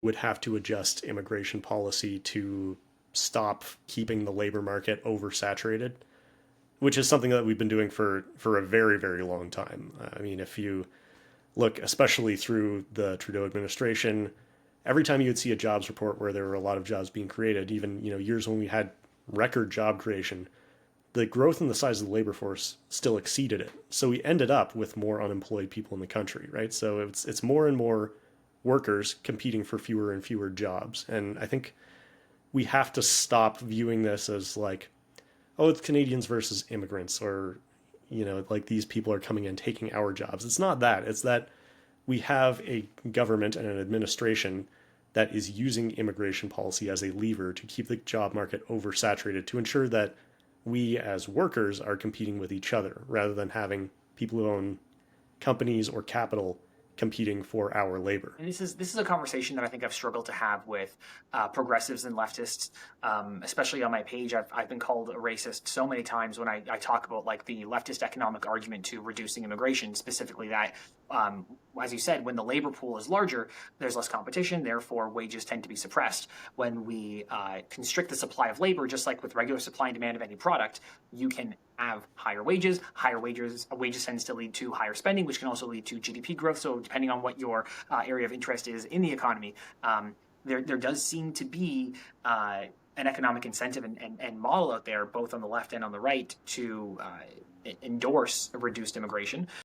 would have to adjust immigration policy to stop keeping the labor market oversaturated, which is something that we've been doing for a very, very long time. I mean, if you look, especially through the Trudeau administration, every time you would see a jobs report where there were a lot of jobs being created, even years when we had record job creation, the growth in the size of the labor force still exceeded it. So we ended up with more unemployed people in the country, right? So it's more and more workers competing for fewer and fewer jobs. And I think we have to stop viewing this as like, oh, it's Canadians versus immigrants, or like these people are coming in taking our jobs. It's not that. It's that we have a government and an administration that is using immigration policy as a lever to keep the job market oversaturated, to ensure that we as workers are competing with each other rather than having people who own companies or capital competing for our labor. And this is a conversation that I think I've struggled to have with progressives and leftists, especially on my page. I've been called a racist so many times when I talk about like the leftist economic argument to reducing immigration, specifically that, as you said, when the labor pool is larger, there's less competition, therefore wages tend to be suppressed. When we constrict the supply of labor, just like with regular supply and demand of any product, you can have higher wages. Higher wages tends to lead to higher spending, which can also lead to GDP growth. So depending on what your area of interest is in the economy, there does seem to be an economic incentive and model out there, both on the left and on the right, to endorse reduced immigration.